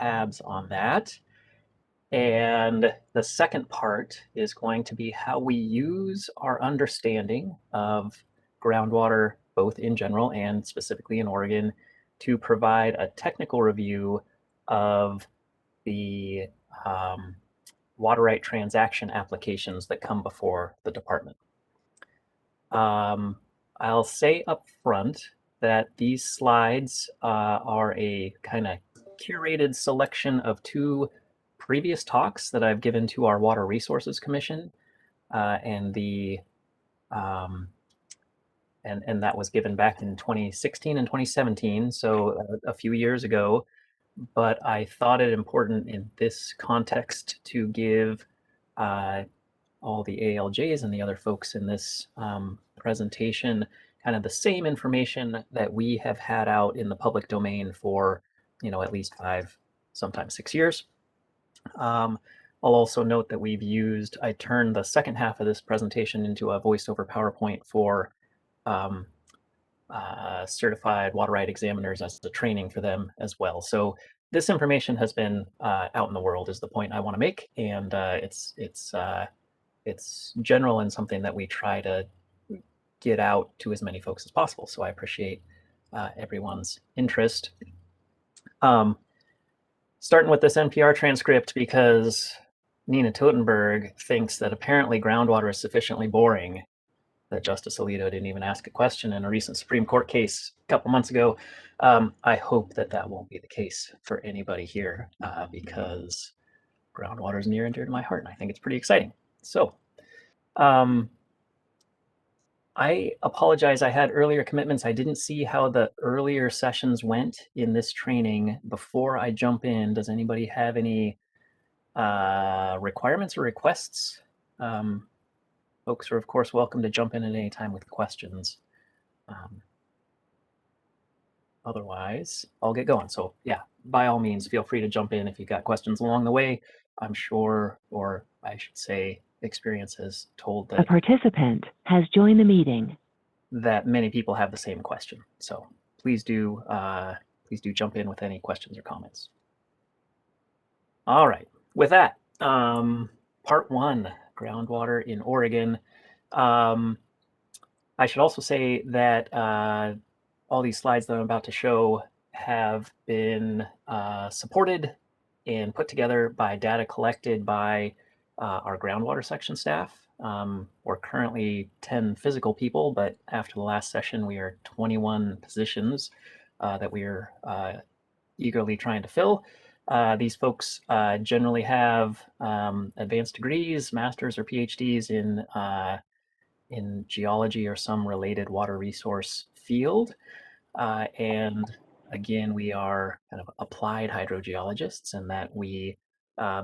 tabs on that. And the second part is going to be how we use our understanding of groundwater, both in general and specifically in Oregon, to provide a technical review of the water right transaction applications that come before the department. I'll say up front that these slides are a kind of curated selection of two previous talks that I've given to our Water Resources Commission, and that was given back in 2016 and 2017, so a few years ago. But I thought it important in this context to give all the ALJs and the other folks in this presentation kind of the same information that we have had out in the public domain for, at least 5, sometimes 6 years. I'll also note that I turned the second half of this presentation into a voice-over PowerPoint for certified water right examiners as the training for them as well. So this information has been out in the world is the point I want to make, and it's general and something that we try to get out to as many folks as possible. So I appreciate everyone's interest. Starting with this NPR transcript, because Nina Totenberg thinks that apparently groundwater is sufficiently boring that Justice Alito didn't even ask a question in a recent Supreme Court case a couple months ago. I hope that won't be the case for anybody here, because groundwater is near and dear to my heart, and I think it's pretty exciting. So I apologize. I had earlier commitments. I didn't see how the earlier sessions went in this training. Before I jump in, does anybody have any requirements or requests? Folks are, of course, welcome to jump in at any time with questions. Otherwise, I'll get going. So yeah, by all means, feel free to jump in if you've got questions along the way. I'm sure, or I should say, experience has told that a participant has joined the meeting, that many people have the same question. So please do jump in with any questions or comments. All right, with that, part 1, groundwater in Oregon. I should also say that all these slides that I'm about to show have been supported and put together by data collected by our groundwater section staff. We're currently 10 physical people, but after the last session, we are 21 positions that we are eagerly trying to fill. These folks generally have advanced degrees, masters or PhDs in geology or some related water resource field. And again, we are kind of applied hydrogeologists in that we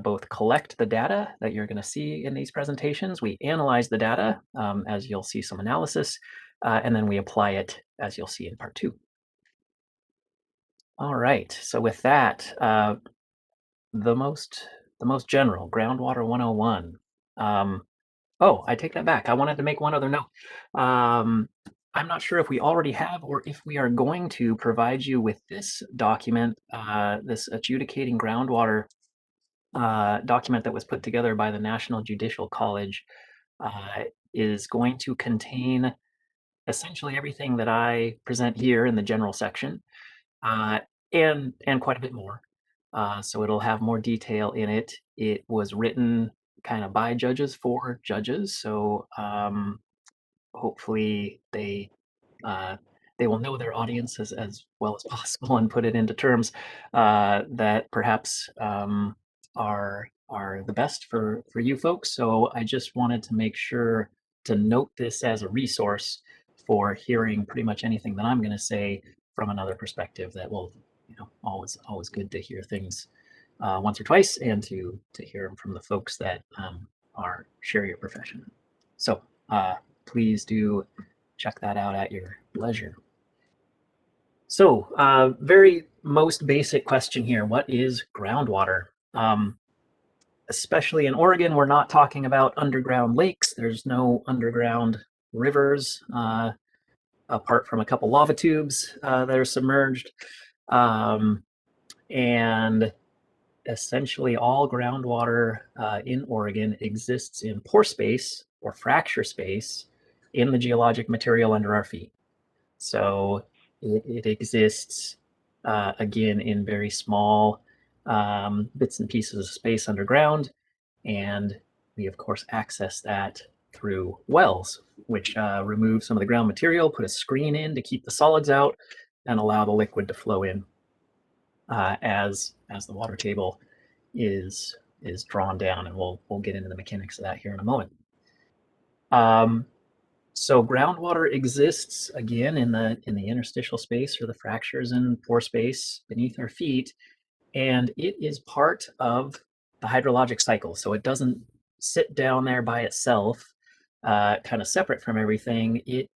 both collect the data that you're going to see in these presentations. We analyze the data, as you'll see some analysis, and then we apply it, as you'll see in part 2. All right, so with that, the most general, groundwater 101. Oh, I take that back. I wanted to make one other note. I'm not sure if we already have or if we are going to provide you with this document, this adjudicating groundwater document that was put together by the National Judicial College, is going to contain essentially everything that I present here in the general section, and quite a bit more. So it'll have more detail in it. It was written kind of by judges for judges, so hopefully they will know their audience as well as possible and put it into terms that perhaps are the best for you folks. So I just wanted to make sure to note this as a resource for hearing pretty much anything that I'm going to say from another perspective. That will, always good to hear things once or twice, and to hear them from the folks that share your profession. So please do check that out at your leisure. So very most basic question here: what is groundwater? Especially in Oregon, we're not talking about underground lakes. There's no underground rivers, apart from a couple lava tubes that are submerged. And essentially all groundwater in Oregon exists in pore space or fracture space in the geologic material under our feet. So it exists again in very small bits and pieces of space underground. And we, of course, access that through wells, which remove some of the ground material, put a screen in to keep the solids out, and allow the liquid to flow in as the water table is drawn down, and we'll get into the mechanics of that here in a moment. So groundwater exists again in the interstitial space or the fractures in pore space beneath our feet, and it is part of the hydrologic cycle. So it doesn't sit down there by itself, kind of separate from everything. It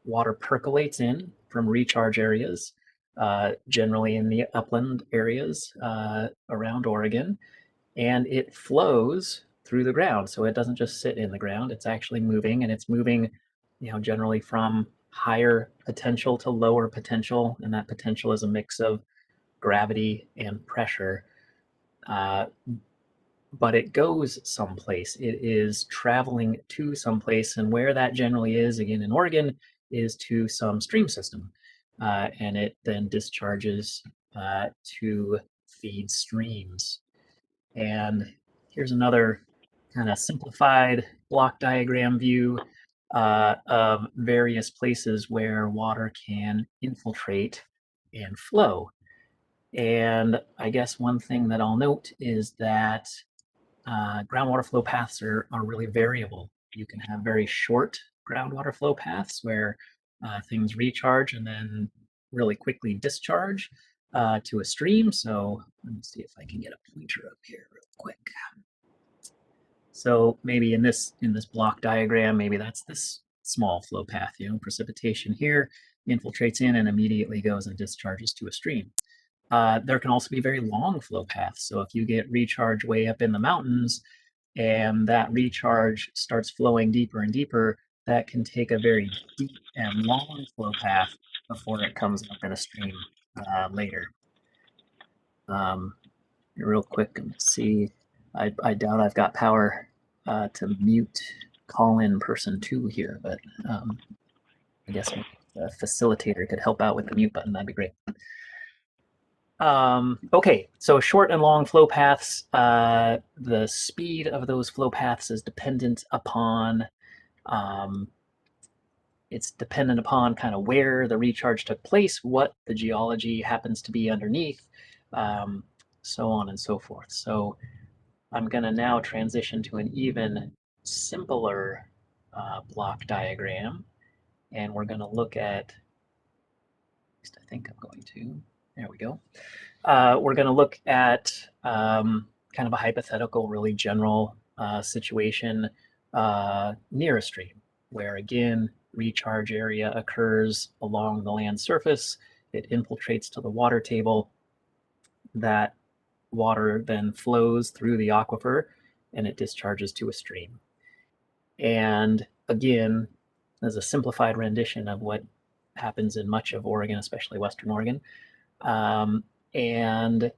water percolates in from recharge areas, generally in the upland areas around Oregon, and it flows through the ground. So it doesn't just sit in the ground, it's actually moving, and it's moving, generally from higher potential to lower potential. And that potential is a mix of gravity and pressure. But it goes someplace. It is traveling to someplace, and where that generally is, again in Oregon, is to some stream system, and it then discharges to feed streams. And here's another kind of simplified block diagram view of various places where water can infiltrate and flow. And I guess one thing that I'll note is that groundwater flow paths are really variable. You can have very short groundwater flow paths where things recharge and then really quickly discharge to a stream. So let me see if I can get a pointer up here real quick. So maybe in this block diagram, maybe that's this small flow path. Precipitation here infiltrates in and immediately goes and discharges to a stream. There can also be very long flow paths. So if you get recharge way up in the mountains and that recharge starts flowing deeper and deeper, that can take a very deep and long flow path before it comes up in a stream later. Real quick, let me see. I doubt I've got power to mute call-in person 2 here, but I guess the facilitator could help out with the mute button. That'd be great. Okay, so short and long flow paths, the speed of those flow paths is dependent upon kind of where the recharge took place, what the geology happens to be underneath, so on and so forth. So I'm going to now transition to an even simpler block diagram, and we're going to look at, at least I think I'm going to, there we go. We're going to look at kind of a hypothetical, really general situation near a stream, where again, recharge area occurs along the land surface. It infiltrates to the water table. That water then flows through the aquifer and it discharges to a stream. And again, as a simplified rendition of what happens in much of Oregon, especially Western Oregon. And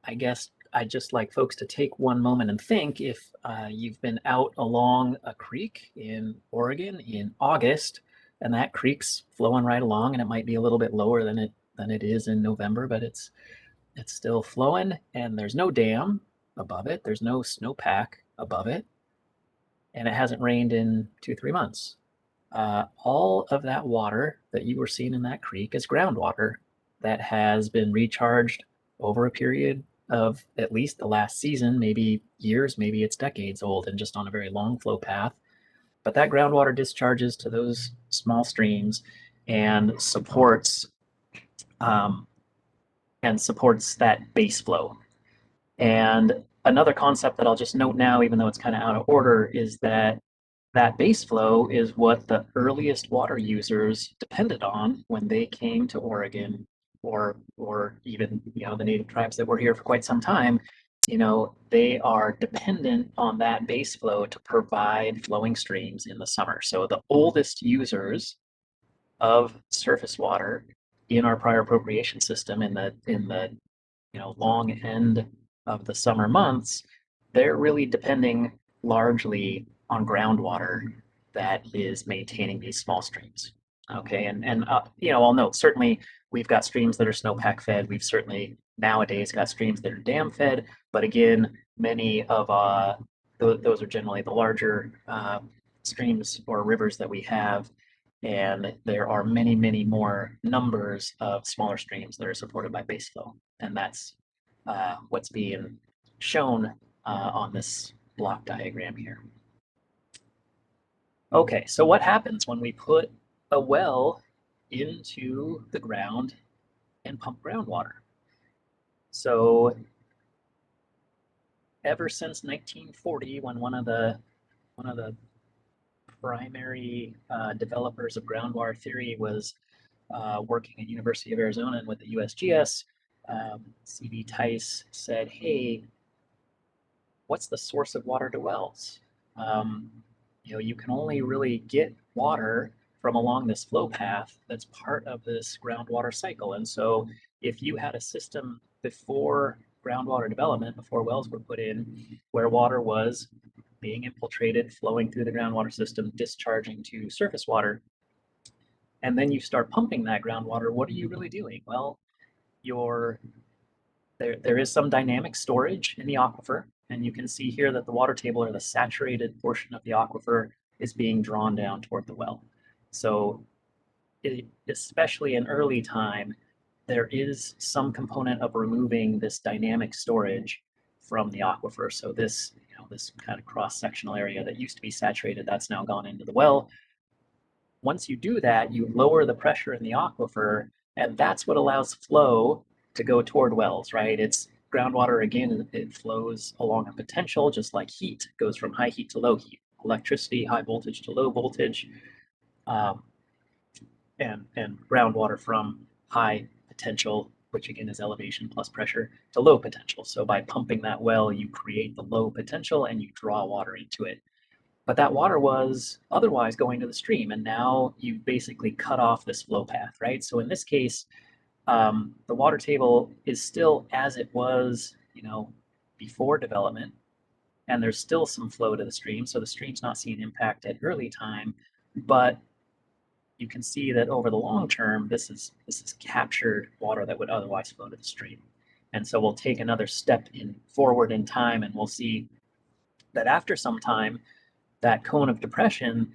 I guess I'd just like folks to take one moment and think if you've been out along a creek in Oregon in August, and that creek's flowing right along, and it might be a little bit lower than it is in November, but it's still flowing, and there's no dam above it, there's no snowpack above it, and it hasn't rained in 2-3 months. All of that water that you were seeing in that creek is groundwater that has been recharged over a period of at least the last season, maybe years, maybe it's decades old and just on a very long flow path. But that groundwater discharges to those small streams and supports that base flow. And another concept that I'll just note now, even though it's kind of out of order, is that base flow is what the earliest water users depended on when they came to Oregon, or even the native tribes that were here for quite some time. They are dependent on that base flow to provide flowing streams in the summer. So the oldest users of surface water in our prior appropriation system in the long end of the summer months, they're really depending largely on groundwater that is maintaining these small streams. Okay, and I'll note certainly we've got streams that are snowpack fed. We've certainly nowadays got streams that are dam fed, but again, many of those are generally the larger streams or rivers that we have, and there are many, many more numbers of smaller streams that are supported by base flow, and that's what's being shown on this block diagram here. Okay, so what happens when we put a well into the ground and pump groundwater? So ever since 1940, when one of the primary developers of groundwater theory was working at University of Arizona and with the USGS, C.B. Tice said, "Hey, what's the source of water to wells? Um, you can only really get water from along this flow path that's part of this groundwater cycle. And so if you had a system before groundwater development, before wells were put in, where water was being infiltrated, flowing through the groundwater system, discharging to surface water, and then you start pumping that groundwater, what are you really doing? Well, you're there is some dynamic storage in the aquifer, and you can see here that the water table, or the saturated portion of the aquifer, is being drawn down toward the well. So especially in early time, there is some component of removing this dynamic storage from the aquifer. So this kind of cross-sectional area that used to be saturated, that's now gone into the well. Once you do that, you lower the pressure in the aquifer, and that's what allows flow to go toward wells, right? It's groundwater, again, it flows along a potential, just like heat goes from high heat to low heat, electricity, high voltage to low voltage, um, and groundwater from high potential, which again is elevation plus pressure, to low potential. So by pumping that well, you create the low potential and you draw water into it. But that water was otherwise going to the stream, and now you've basically cut off this flow path, right? So in this case, the water table is still as it was, before development, and there's still some flow to the stream. So the stream's not seeing impact at early time, but you can see that over the long term, this is captured water that would otherwise flow to the stream. And so we'll take another step forward in time, and we'll see that after some time, that cone of depression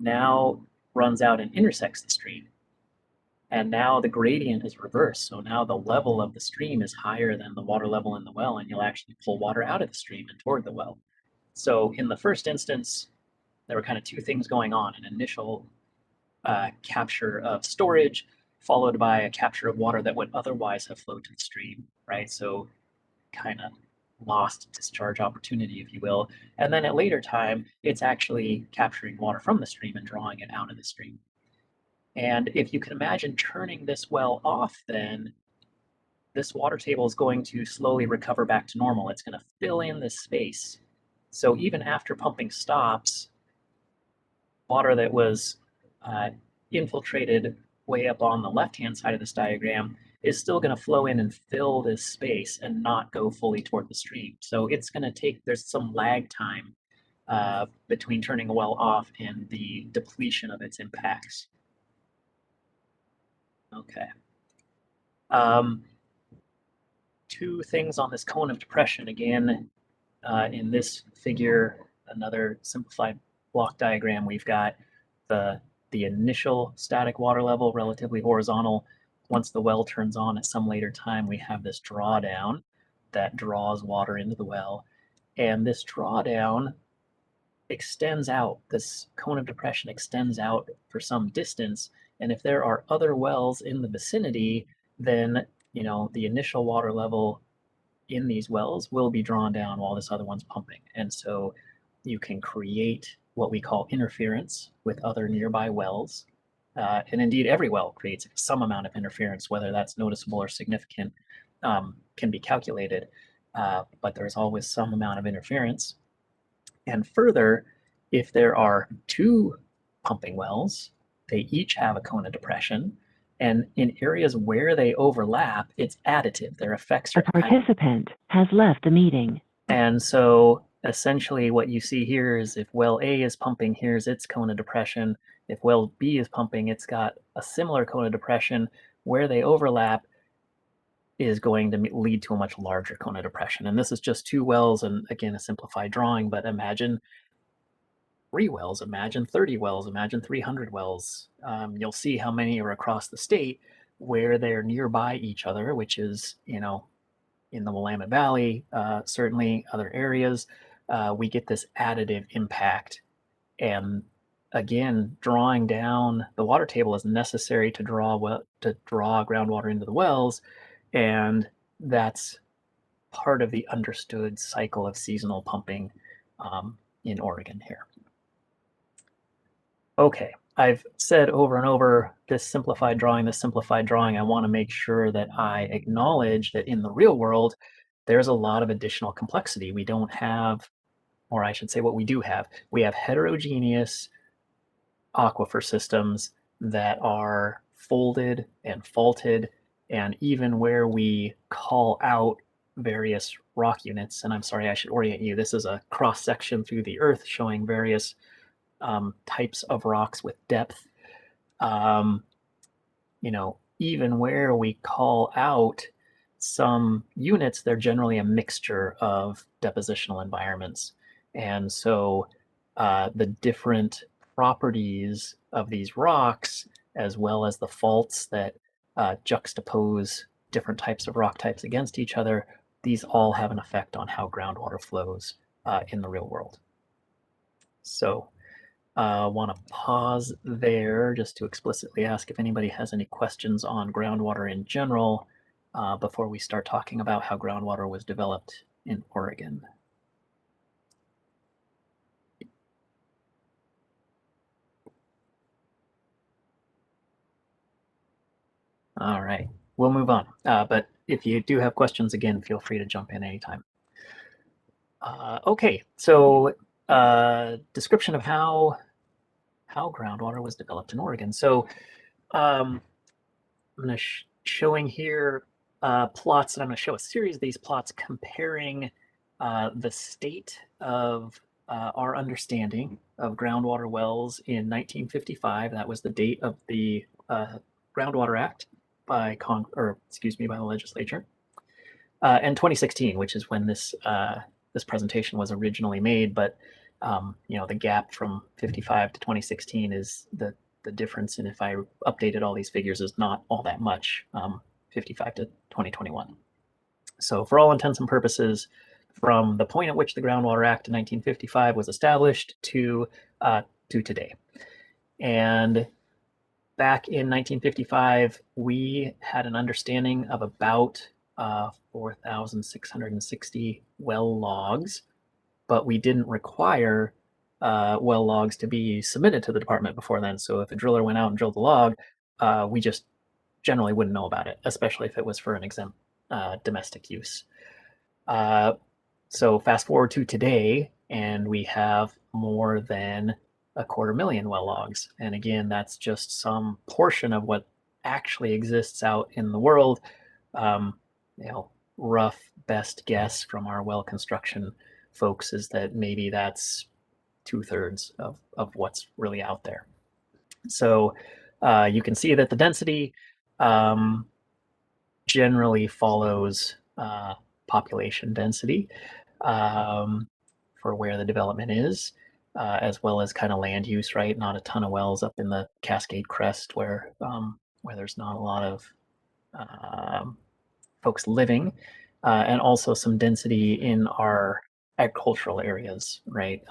now runs out and intersects the stream. And now the gradient is reversed. So now the level of the stream is higher than the water level in the well, and you'll actually pull water out of the stream and toward the well. So in the first instance, there were kind of two things going on: an initial capture of storage, followed by a capture of water that would otherwise have flowed to the stream, right? So kind of lost discharge opportunity, if you will. And then at later time, it's actually capturing water from the stream and drawing it out of the stream. And if you can imagine turning this well off, then this water table is going to slowly recover back to normal. It's going to fill in this space. So even after pumping stops, water that was infiltrated way up on the left-hand side of this diagram is still going to flow in and fill this space and not go fully toward the stream. So it's going to there's some lag time between turning a well off and the depletion of its impacts. Okay. Two things on this cone of depression. Again, in this figure, another simplified block diagram, we've got the initial static water level, relatively horizontal. Once the well turns on at some later time, we have this drawdown that draws water into the well. And this drawdown extends out, this cone of depression extends out for some distance. And if there are other wells in the vicinity, then the initial water level in these wells will be drawn down while this other one's pumping. And so you can create what we call interference with other nearby wells. And indeed, every well creates some amount of interference, whether that's noticeable or significant, can be calculated. But there's always some amount of interference. And further, if there are two pumping wells, they each have a cone of depression. And in areas where they overlap, it's additive. Their effects A are additive. participant has left the meeting. And so essentially what you see here is if well A is pumping, here's its cone of depression. If well B is pumping, it's got a similar cone of depression. Where they overlap is going to lead to a much larger cone of depression. And this is just two wells, and again, a simplified drawing, but imagine 3 wells, imagine 30 wells, imagine 300 wells. You'll see how many are across the state where they're nearby each other, which is, in the Willamette Valley, certainly other areas, we get this additive impact. And again, drawing down the water table is necessary to draw groundwater into the wells, and that's part of the understood cycle of seasonal pumping in Oregon here. Okay, I've said over and over this simplified drawing. I want to make sure that I acknowledge that in the real world, there's a lot of additional complexity. We don't have, or I should say what we do have, we have heterogeneous aquifer systems that are folded and faulted, and even where we call out various rock units, and I'm sorry, I should orient you. This is a cross section through the earth showing various types of rocks with depth. Um, even where we call out some units, they're generally a mixture of depositional environments. And so the different properties of these rocks, as well as the faults that juxtapose different types of rock types against each other, these all have an effect on how groundwater flows in the real world. So want to pause there just to explicitly ask if anybody has any questions on groundwater in general before we start talking about how groundwater was developed in Oregon. All right, we'll move on. But if you do have questions, again, feel free to jump in anytime. Okay, so description of how groundwater was developed in Oregon. So I'm going to showing here plots, and I'm going to show a series of these plots comparing the state of our understanding of groundwater wells in 1955. That was the date of the Groundwater Act by the legislature, and 2016, which is when this presentation was originally made. But the gap from 55 to 2016 is the difference, and if I updated all these figures, is not all that much, 55 to 2021. So for all intents and purposes, from the point at which the Groundwater Act in 1955 was established to today. And back in 1955, we had an understanding of about 4,660 well logs, but we didn't require well logs to be submitted to the department before then. So if a driller went out and drilled the log, we just generally wouldn't know about it, especially if it was for an exempt domestic use. So fast forward to today, and we have more than 250,000 well logs. And again, that's just some portion of what actually exists out in the world. Rough best guess from our well construction folks is that maybe that's 2/3 of what's really out there. So you can see that the density generally follows population density for where the development is, as well as kind of land use, right? Not a ton of wells up in the Cascade Crest where there's not a lot of folks living, and also some density in our agricultural areas, right?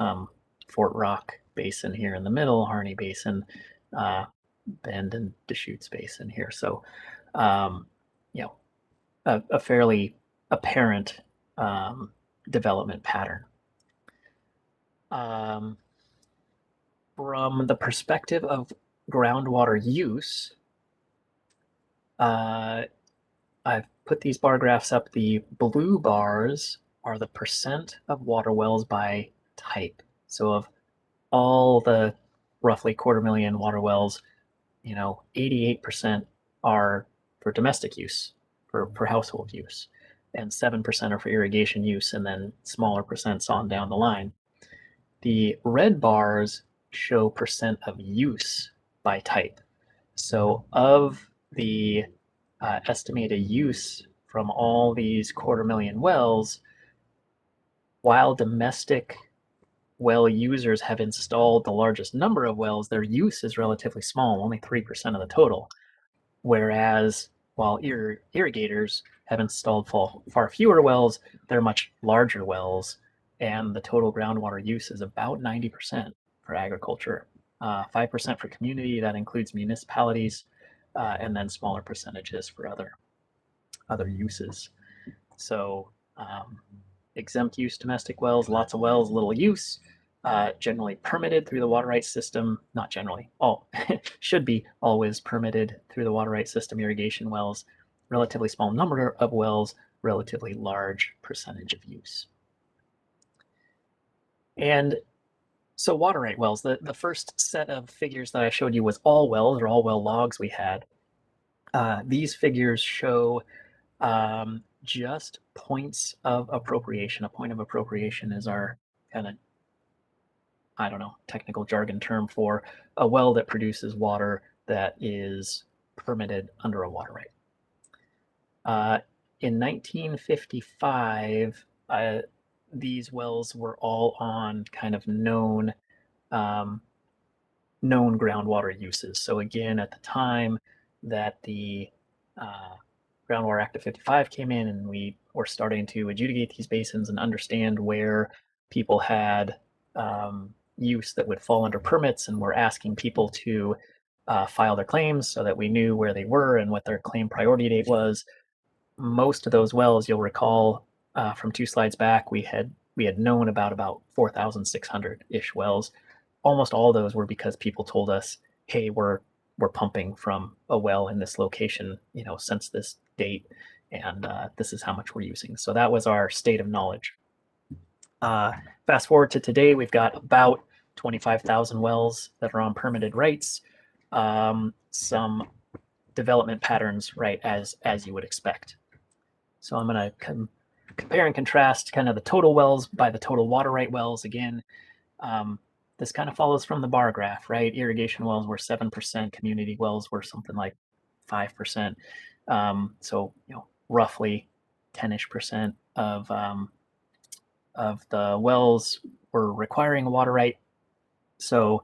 Fort Rock Basin here in the middle, Harney Basin, Bend and Deschutes Basin here. So, a fairly apparent development pattern. From the perspective of groundwater use, I've put these bar graphs up. The blue bars are the percent of water wells by type. So of all the roughly 250,000 water wells, 88% are for domestic use, for household use, and 7% are for irrigation use, and then smaller percents on down the line. The red bars show percent of use by type. So of the estimated use from all these 250,000 wells, while domestic well users have installed the largest number of wells, their use is relatively small, only 3% of the total. Whereas while irrigators have installed far fewer wells, they're much larger wells, and the total groundwater use is about 90% for agriculture, 5% for community, that includes municipalities, and then smaller percentages for other uses. So exempt use domestic wells, lots of wells, little use, generally permitted through the water rights system, not generally, all should be always permitted through the water rights system, irrigation wells, relatively small number of wells, relatively large percentage of use. And so water right wells, the first set of figures that I showed you was all wells or all well logs we had. These figures show just points of appropriation. A point of appropriation is our kind of, I don't know, technical jargon term for a well that produces water that is permitted under a water right. In 1955, these wells were all on kind of known groundwater uses. So again, at the time that the Groundwater Act of 55 came in, and we were starting to adjudicate these basins and understand where people had use that would fall under permits, and we're asking people to file their claims so that we knew where they were and what their claim priority date was. Most of those wells, you'll recall from 2 slides back, we had known about 4,600-ish wells. Almost all of those were because people told us, hey, we're pumping from a well in this location, since this date, and this is how much we're using. So that was our state of knowledge. Fast forward to today, we've got about 25,000 wells that are on permitted rights. Some development patterns, right, as you would expect. So I'm going to compare and contrast kind of the total wells by the total water right wells again. This kind of follows from the bar graph, right? Irrigation wells were 7%, community wells were something like 5%. So, roughly 10-ish% of the wells were requiring a water right. So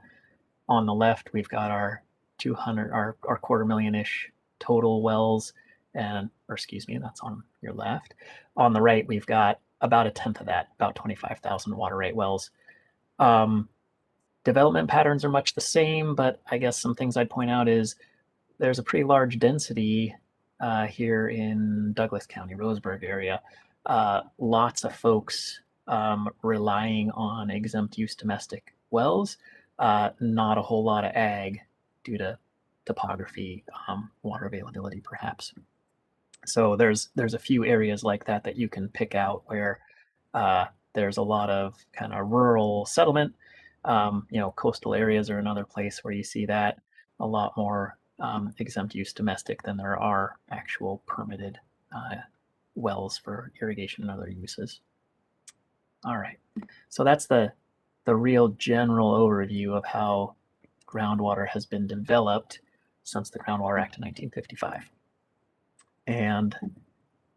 on the left, we've got our 250,000-ish total wells, or excuse me, that's on your left. On the right, we've got about a tenth of that, about 25,000 water right wells. Development patterns are much the same, but I guess some things I'd point out is there's a pretty large density here in Douglas County, Roseburg area. Lots of folks relying on exempt use domestic wells, not a whole lot of ag due to topography, water availability perhaps. So there's a few areas like that you can pick out where there's a lot of kind of rural settlement. Coastal areas are another place where you see that a lot more exempt use domestic than there are actual permitted wells for irrigation and other uses. All right, so that's the real general overview of how groundwater has been developed since the Groundwater Act of 1955. And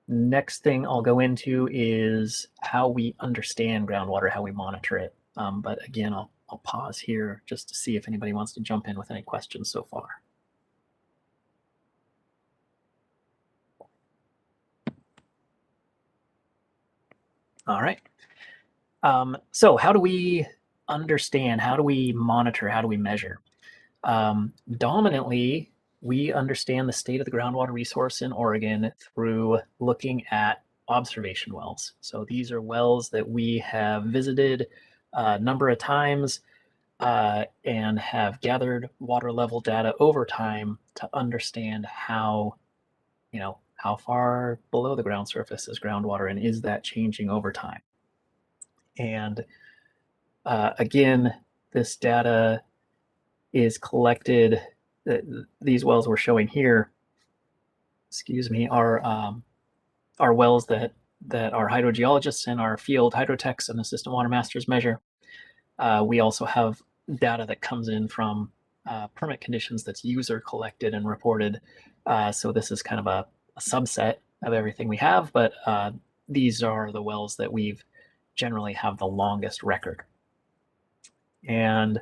next thing I'll go into is how we understand groundwater, how we monitor it. But again, I'll pause here just to see if anybody wants to jump in with any questions so far. All right. So how do we understand? How do we monitor? How do we measure? Dominantly, we understand the state of the groundwater resource in Oregon through looking at observation wells. So these are wells that we have visited a number of times and have gathered water level data over time to understand how far below the ground surface is groundwater, and is that changing over time? And again, this data is collected. These wells we're showing here excuse me, our wells that our hydrogeologists and our field hydrotechs and assistant water masters measure. We also have data that comes in from permit conditions that's user collected and reported. So this is kind of a subset of everything we have, but these are the wells that we've generally have the longest record. And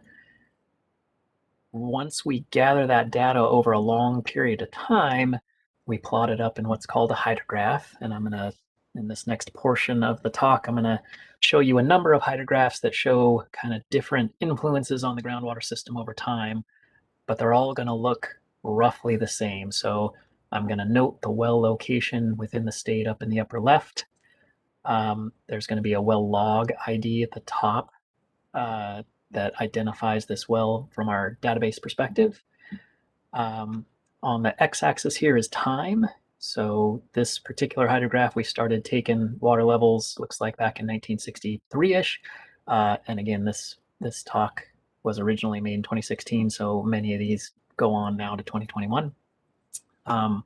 once we gather that data over a long period of time, we plot it up in what's called a hydrograph. And I'm going to, in this next portion of the talk, I'm going to show you a number of hydrographs that show kind of different influences on the groundwater system over time, but they're all going to look roughly the same. So I'm going to note the well location within the state up in the upper left. There's going to be a well log ID at the top that identifies this well from our database perspective. On the x-axis here is time. So this particular hydrograph, we started taking water levels, looks like back in 1963-ish. And again, this talk was originally made in 2016, so many of these go on now to 2021. I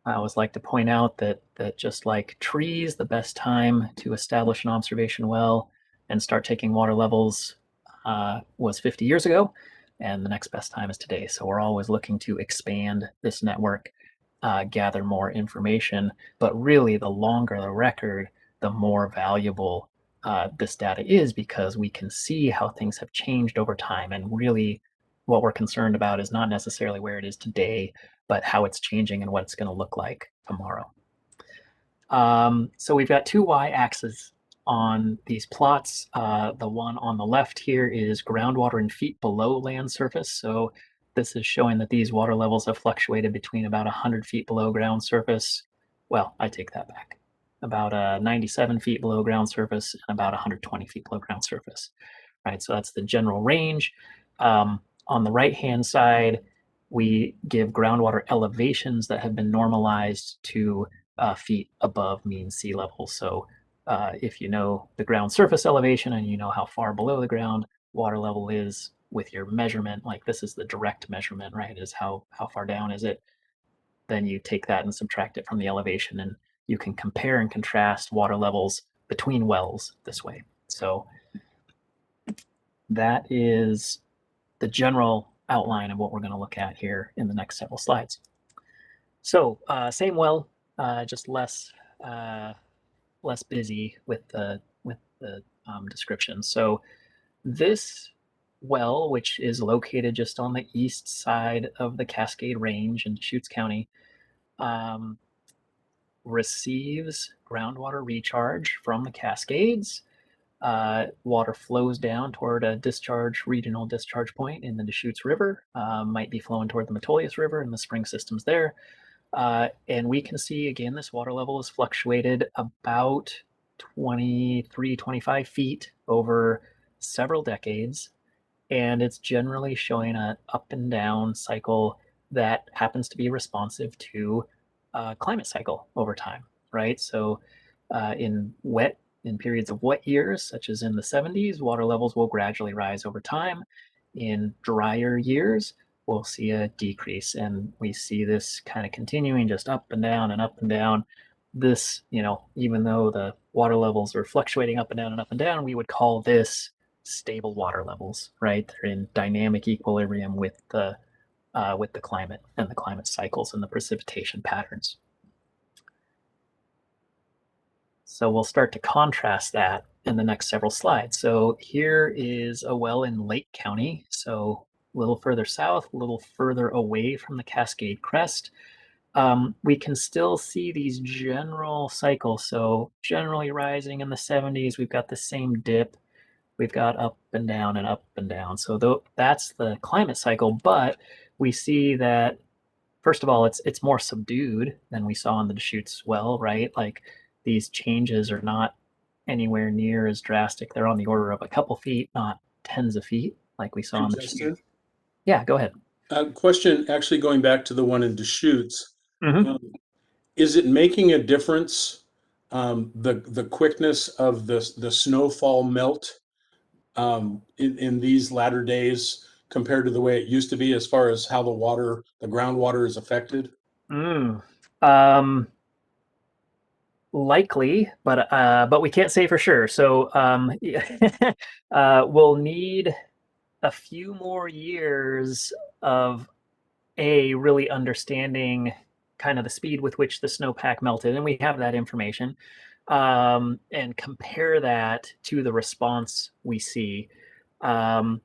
always like to point out that just like trees, the best time to establish an observation well and start taking water levels was 50 years ago, and the next best time is today. So we're always looking to expand this network, gather more information, but really the longer the record, the more valuable this data is, because we can see how things have changed over time. And really what we're concerned about is not necessarily where it is today, but how it's changing and what it's going to look like tomorrow. So we've got two y-axes on these plots. The one on the left here is groundwater in feet below land surface. So this is showing that these water levels have fluctuated between about 100 feet below ground surface. Well, I take that back. About 97 feet below ground surface and about 120 feet below ground surface. Right, so that's the general range. On the right-hand side, we give groundwater elevations that have been normalized to feet above mean sea level. So if you know the ground surface elevation and you know how far below the ground water level is with your measurement, like this is the direct measurement, right, is how far down is it, then you take that and subtract it from the elevation, and you can compare and contrast water levels between wells this way. So that is the general outline of what we're going to look at here in the next several slides. So same well, just less busy with the description. So this well, which is located just on the east side of the Cascade Range in Deschutes County, receives groundwater recharge from the Cascades. Water flows down toward a regional discharge point in the Deschutes River, might be flowing toward the Metolius River and the spring systems there. And we can see, again, this water level has fluctuated about 23, 25 feet over several decades. And it's generally showing an up and down cycle that happens to be responsive to climate cycle over time, right? So in periods of wet years, such as in the 70s, water levels will gradually rise over time. In drier years, we'll see a decrease, and we see this kind of continuing just up and down and up and down. This, even though the water levels are fluctuating up and down and up and down, we would call this stable water levels, right? They're in dynamic equilibrium with the climate and the climate cycles and the precipitation patterns. So we'll start to contrast that in the next several slides. So here is a well in Lake County. So a little further south, a little further away from the Cascade Crest. We can still see these general cycles. So generally rising in the 70s, we've got the same dip. We've got up and down and up and down. So that's the climate cycle, but we see that, first of all, it's more subdued than we saw in the Deschutes well, right? Like these changes are not anywhere near as drastic. They're on the order of a couple feet, not tens of feet like we saw in the Deschutes. Yeah, go ahead. Question actually going back to the one in Deschutes. Mm-hmm. Is it making a difference, the quickness of the snowfall melt in these latter days compared to the way it used to be, as far as how the groundwater is affected? Mm. Um, Likely, but we can't say for sure. So we'll need a few more years of really understanding kind of the speed with which the snowpack melted, and we have that information, and compare that to the response we see. Um,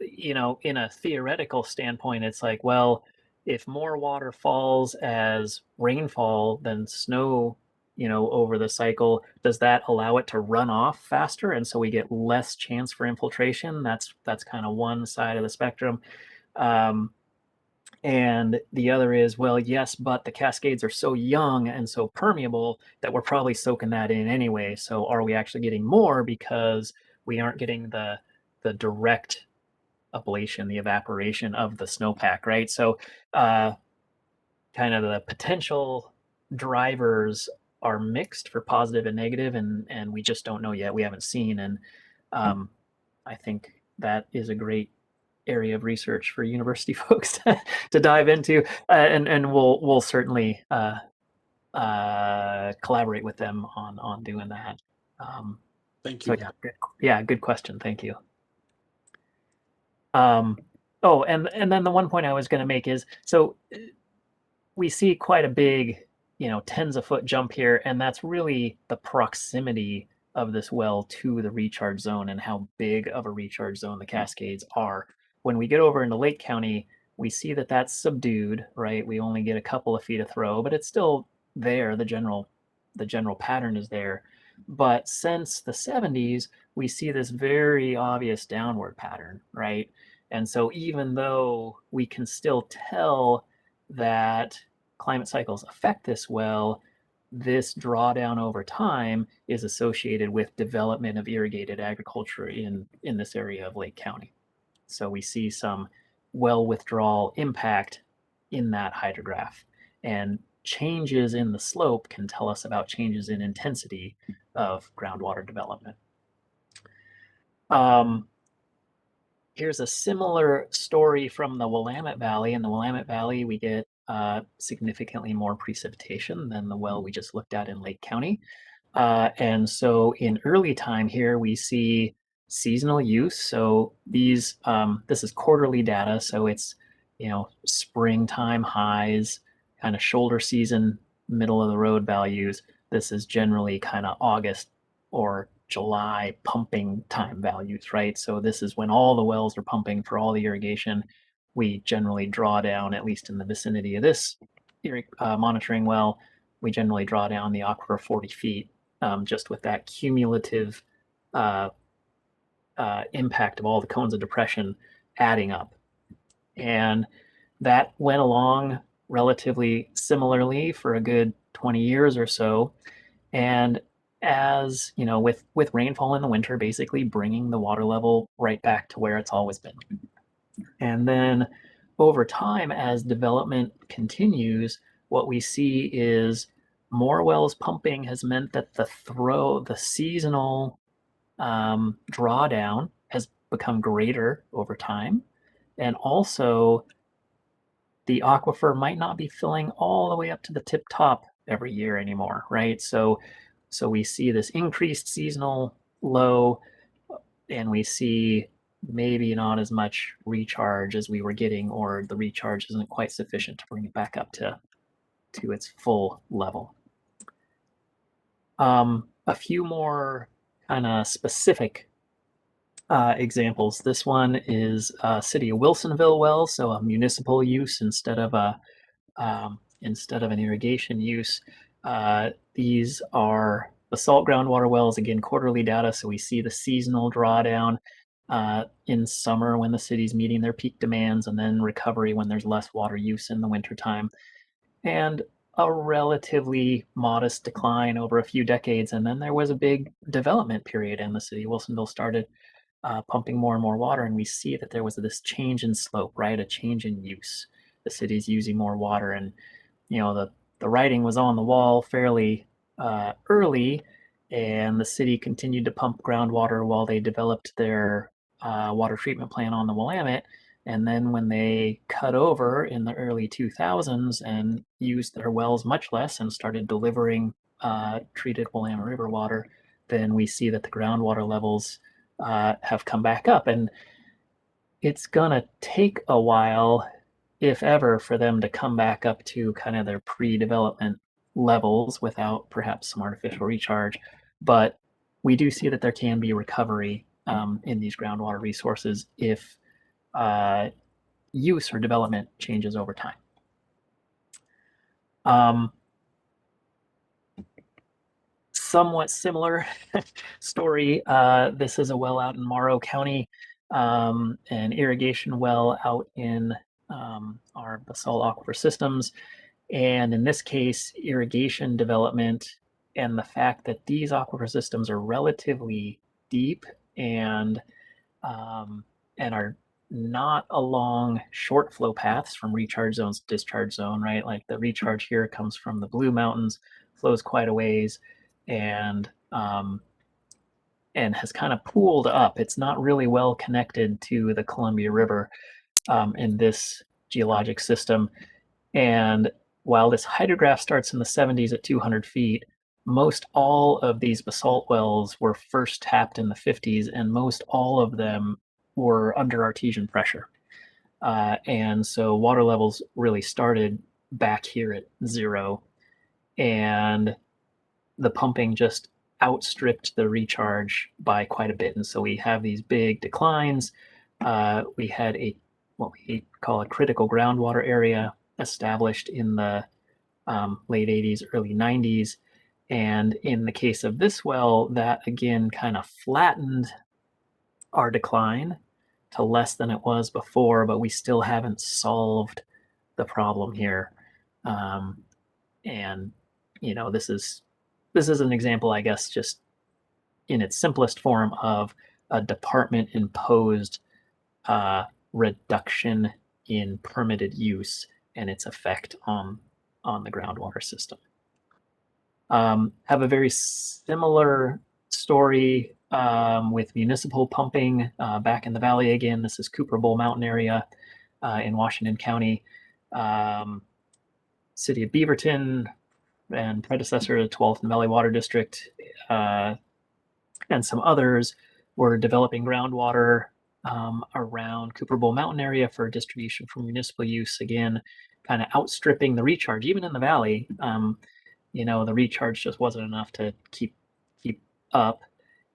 in a theoretical standpoint, it's like, well, if more water falls as rainfall than snow, over the cycle, does that allow it to run off faster? And so we get less chance for infiltration. That's kind of one side of the spectrum. Um, and the other is, well, yes, but the Cascades are so young and so permeable that we're probably soaking that in anyway. So are we actually getting more because we aren't getting the direct ablation, the evaporation of the snowpack, right? So uh, kind of the potential drivers are mixed for positive and negative, and we just don't know yet. We haven't seen, and um, I think that is a great area of research for university folks to dive into, and we'll certainly collaborate with them on doing that. Um, Thank so you. yeah, good question. Thank you. Um, oh, and then the one point I was going to make is, so we see quite a big, tens of foot jump here, and that's really the proximity of this well to the recharge zone and how big of a recharge zone the Cascades are. When we get over into Lake County, we see that that's subdued, right? We only get a couple of feet of throw, but it's still there. The general pattern is there. But since the 70s, we see this very obvious downward pattern, right? And so even though we can still tell that climate cycles affect this well, this drawdown over time is associated with development of irrigated agriculture in this area of Lake County. So we see some well withdrawal impact in that hydrograph. And changes in the slope can tell us about changes in intensity of groundwater development. Um, Here's a similar story from the Willamette Valley. In the Willamette Valley, we get significantly more precipitation than the well we just looked at in Lake County. And so in early time here, we see seasonal use. So this is quarterly data. So it's, springtime highs, kind of shoulder season, middle of the road values. This is generally kind of August or July pumping time values, right? So this is when all the wells are pumping for all the irrigation. We generally draw down, at least in the vicinity of this monitoring well, we generally draw down the aquifer 40 feet, just with that cumulative uh, impact of all the cones of depression adding up. And that went along relatively similarly for a good 20 years or so. And as you know, with rainfall in the winter, basically bringing the water level right back to where it's always been. And then over time, as development continues, what we see is more wells pumping has meant that the seasonal drawdown has become greater over time. And also, the aquifer might not be filling all the way up to the tip top every year anymore, right? So we see this increased seasonal low, and we see maybe not as much recharge as we were getting, or the recharge isn't quite sufficient to bring it back up to its full level. A few more kind of specific examples. This one is City of Wilsonville well, so a municipal use instead of an irrigation use. These are the salt groundwater wells, again, quarterly data. So we see the seasonal drawdown in summer when the city's meeting their peak demands, and then recovery when there's less water use in the wintertime. And a relatively modest decline over a few decades. And then there was a big development period, and the city of Wilsonville started pumping more and more water, and we see that there was this change in slope, right? A change in use. The city's using more water, and the writing was on the wall fairly early, and the city continued to pump groundwater while they developed their water treatment plant on the Willamette. And then when they cut over in the early 2000s and used their wells much less and started delivering treated Willamette River water, then we see that the groundwater levels have come back up. And it's going to take a while, if ever, for them to come back up to kind of their pre-development levels without perhaps some artificial recharge. But we do see that there can be recovery in these groundwater resources if use or development changes over time. Somewhat similar story. This is a well out in Morrow County, an irrigation well out in our basalt aquifer systems. And in this case, irrigation development and the fact that these aquifer systems are relatively deep and are not along short flow paths from recharge zones to discharge zone, right? Like the recharge here comes from the Blue Mountains, flows quite a ways, and has kind of pooled up. It's not really well connected to the Columbia River in this geologic system. And while this hydrograph starts in the 70s at 200 feet, most all of these basalt wells were first tapped in the 50s, and most all of them were under artesian pressure. And so water levels really started back here at 0, and the pumping just outstripped the recharge by quite a bit. And so we have these big declines. We had what we call a critical groundwater area established in the late 80s, early 90s. And in the case of this well, that again kind of flattened our decline to less than it was before, but we still haven't solved the problem here. And this is an example, I guess, just in its simplest form of a department imposed reduction in permitted use and its effect on the groundwater system. Have a very similar story with municipal pumping back in the valley again. This is Cooper Bowl Mountain area in Washington County. City of Beaverton and predecessor to 12th and Valley Water District and some others were developing groundwater around Cooper Bowl Mountain area for distribution for municipal use, again, kind of outstripping the recharge. Even in the valley, the recharge just wasn't enough to keep up.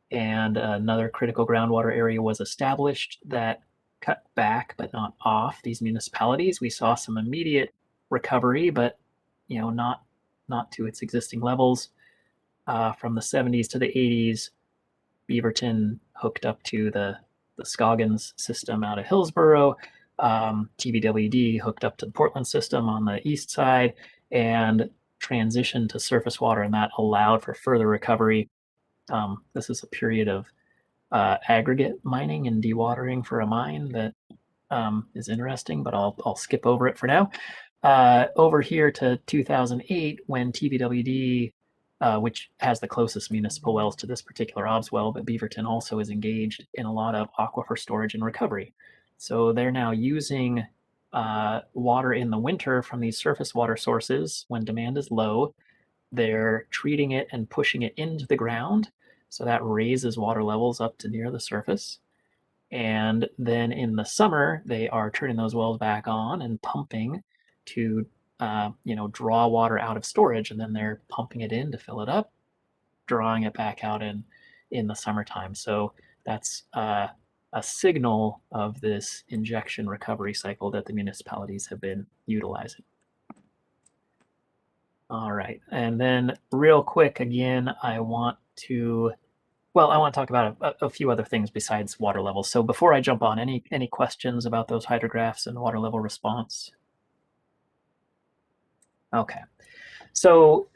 And another critical groundwater area was established that cut back but not off these municipalities. We saw some immediate recovery, but not to its existing levels. From the 70s to the 80s, Beaverton hooked up to the Scoggins system out of Hillsboro. TBWD hooked up to the Portland system on the east side and transitioned to surface water, and that allowed for further recovery. This is a period of aggregate mining and dewatering for a mine that is interesting, but I'll skip over it for now. Over here to 2008, when TBWD, which has the closest municipal wells to this particular OBS well, but Beaverton also is engaged in a lot of aquifer storage and recovery. So they're now using water in the winter from these surface water sources when demand is low. They're treating it and pushing it into the ground. So that raises water levels up to near the surface. And then in the summer, they are turning those wells back on and pumping to draw water out of storage, and then they're pumping it in to fill it up, drawing it back out in the summertime. So that's a signal of this injection recovery cycle that the municipalities have been utilizing. All right, and then real quick again, I want to talk about a few other things besides water levels. So before I jump on, any questions about those hydrographs and water level response? Okay, so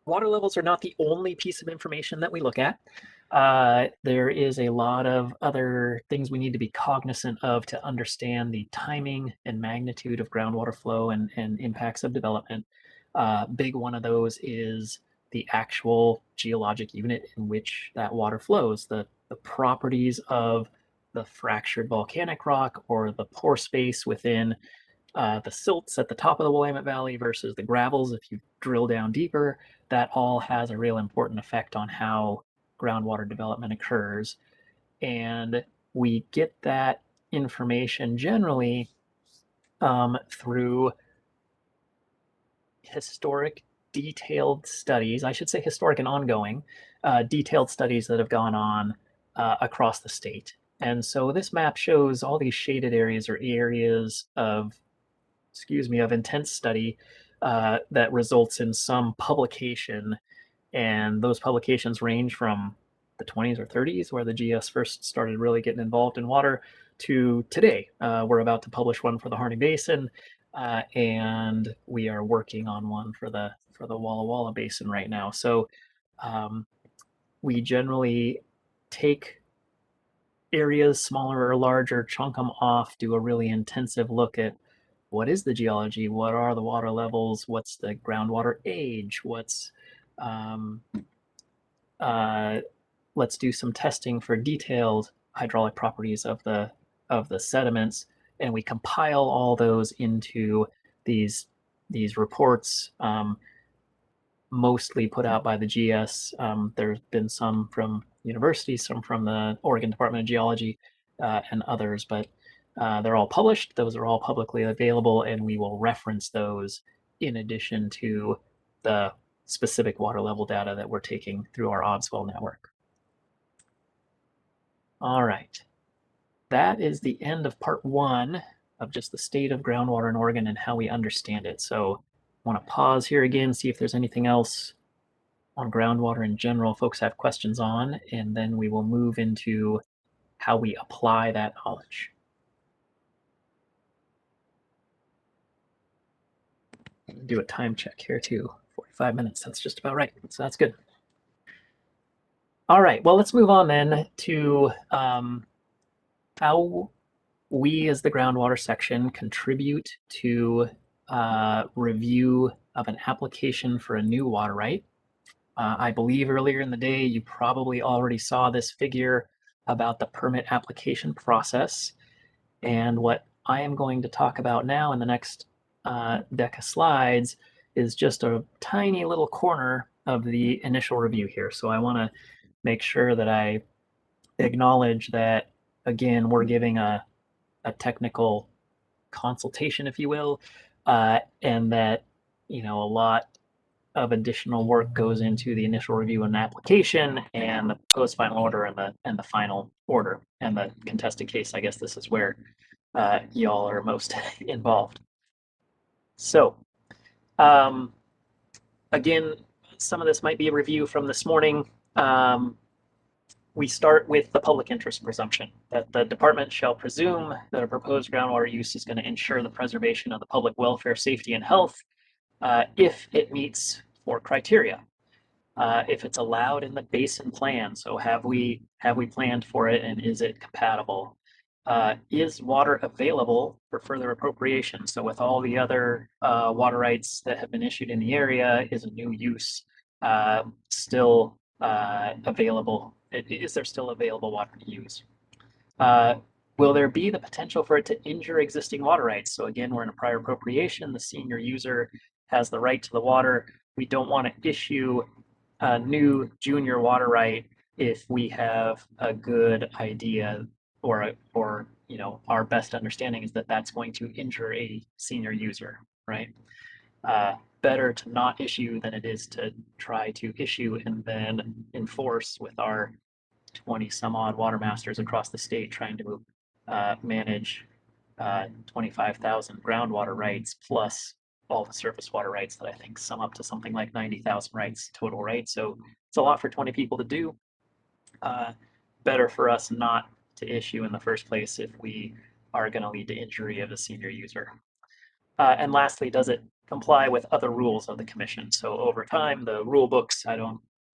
water levels are not the only piece of information that we look at. There is a lot of other things we need to be cognizant of to understand the timing and magnitude of groundwater flow and impacts of development. Big one of those is the actual geologic unit in which that water flows, the properties of the fractured volcanic rock or the pore space within the silts at the top of the Willamette Valley versus the gravels, if you drill down deeper, that all has a real important effect on how groundwater development occurs. And we get that information generally through historic, detailed studies, I should say historic and ongoing, detailed studies that have gone on across the state. And so this map shows all these shaded areas or areas of of intense study that results in some publication. And those publications range from the 20s or 30s, where the GS first started really getting involved in water, to today. We're about to publish one for the Harney Basin, and we are working on one for the Walla Walla Basin right now. So we generally take areas, smaller or larger, chunk them off, do a really intensive look at what is the geology, what are the water levels, what's the groundwater age, what's let's do some testing for detailed hydraulic properties of the sediments, and we compile all those into these reports, mostly put out by the GS. There's been some from universities, some from the Oregon Department of Geology, and others, but they're all published. Those are all publicly available, and we will reference those in addition to the specific water level data that we're taking through our OBSWEL network. All right. That is the end of part one of just the state of groundwater in Oregon and how we understand it. So I want to pause here again, see if there's anything else on groundwater in general folks have questions on, and then we will move into how we apply that knowledge. Do a time check here too. 45 minutes, that's just about right. So that's good. All right, well, let's move on then to how we as the groundwater section contribute to review of an application for a new water right. I believe earlier in the day, you probably already saw this figure about the permit application process. And what I am going to talk about now in the next deck of slides is just a tiny little corner of the initial review here. So I want to make sure that I acknowledge that, again, we're giving a technical consultation, if you will, and that, a lot of additional work goes into the initial review and application and the post final order and the final order and the contested case. I guess this is where y'all are most involved. So again, some of this might be a review from this morning. We start with the public interest presumption that the department shall presume that a proposed groundwater use is going to ensure the preservation of the public welfare, safety, and health if it meets 4 criteria. If it's allowed in the basin plan, so have we planned for it and is it compatible? Is water available for further appropriation? So with all the other water rights that have been issued in the area, is a new use still available? Is there still available water to use? Will there be the potential for it to injure existing water rights? So again, we're in a prior appropriation. The senior user has the right to the water. We don't want to issue a new junior water right if we have a good idea or our best understanding is that that's going to injure a senior user, right? Better to not issue than it is to try to issue and then enforce with our 20 some odd water masters across the state trying to manage 25,000 groundwater rights plus all the surface water rights that I think sum up to something like 90,000 rights total, right? So it's a lot for 20 people to do. Better for us not to issue in the first place if we are going to lead to injury of a senior user. And lastly, does it comply with other rules of the commission? So over time, the rule books,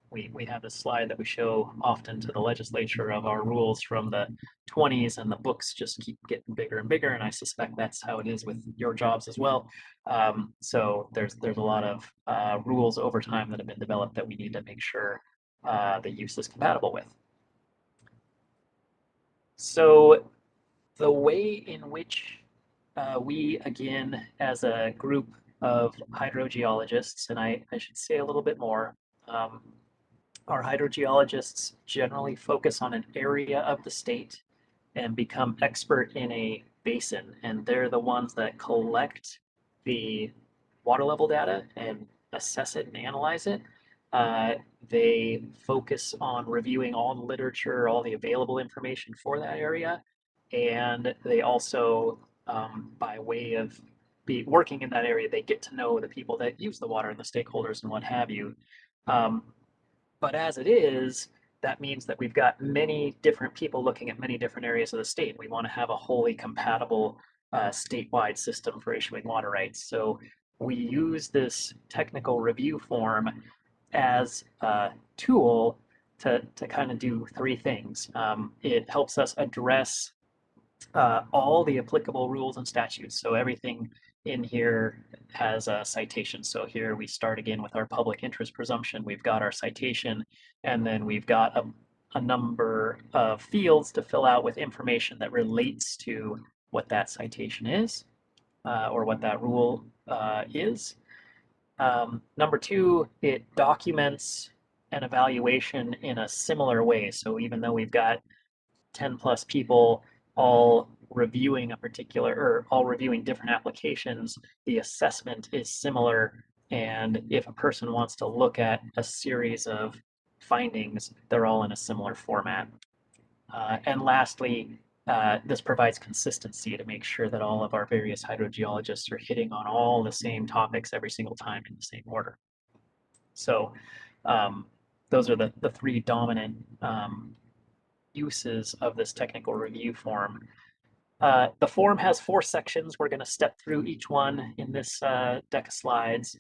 we have this slide that we show often to the legislature of our rules from the 20s, and the books just keep getting bigger and bigger, and I suspect that's how it is with your jobs as well. So there's a lot of rules over time that have been developed that we need to make sure the use is compatible with. So the way in which we, again, as a group of hydrogeologists, and I should say a little bit more, um, our hydrogeologists generally focus on an area of the state and become expert in a basin, and they're the ones that collect the water level data and assess it and analyze it. Uh, they focus on reviewing all the literature, all the available information for that area, and they also, by way of working in that area, they get to know the people that use the water and the stakeholders and what have you. Um, but as it is, that means that we've got many different people looking at many different areas of the state. We want to have a wholly compatible statewide system for issuing water rights. So we use this technical review form as a tool to kind of do three things. It helps us address all the applicable rules and statutes. So everything in here has a citation. So here we start again with our public interest presumption. We've got our citation, and then we've got a number of fields to fill out with information that relates to what that citation is, or what that rule is. Number two, it documents an evaluation in a similar way. So even though we've got 10 plus people all reviewing a particular, or all reviewing different applications, the assessment is similar. And if a person wants to look at a series of findings, they're all in a similar format. And lastly, this provides consistency to make sure that all of our various hydrogeologists are hitting on all the same topics every single time in the same order. So those are the three dominant uses of this technical review form. The form has 4 sections. We're going to step through each one in this deck of slides.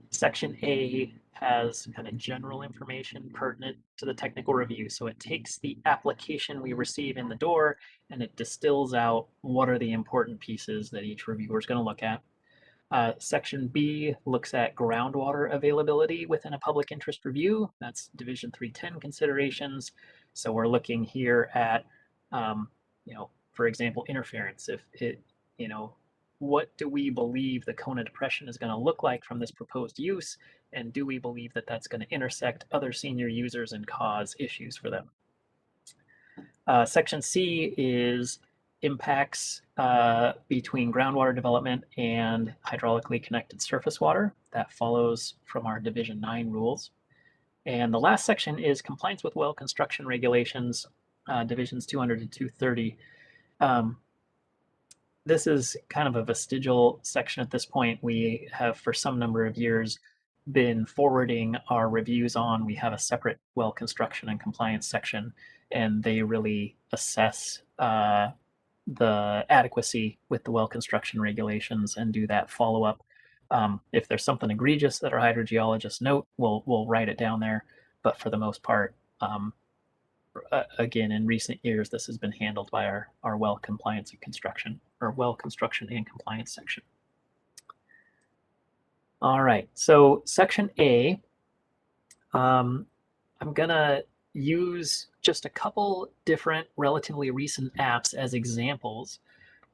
Section A has kind of general information pertinent to the technical review. So it takes the application we receive in the door and it distills out what are the important pieces that each reviewer is going to look at. Section B looks at groundwater availability within a public interest review. That's Division 310 considerations. So we're looking here at, for example, interference. If it, what do we believe the Kona Depression is going to look like from this proposed use? And do we believe that that's going to intersect other senior users and cause issues for them? Section C is impacts between groundwater development and hydraulically connected surface water. That follows from our Division 9 rules. And the last section is compliance with well construction regulations, Divisions 200 to 230. This is kind of a vestigial section at this point. We have, for some number of years, been forwarding our reviews on. We have a separate well construction and compliance section, and they really assess the adequacy with the well construction regulations and do that follow up. If there's something egregious that our hydrogeologists note, we'll write it down there. But for the most part, again, in recent years, this has been handled by our well compliance and construction, or well construction and compliance section. All right, so section A, I'm gonna use just a couple different relatively recent apps as examples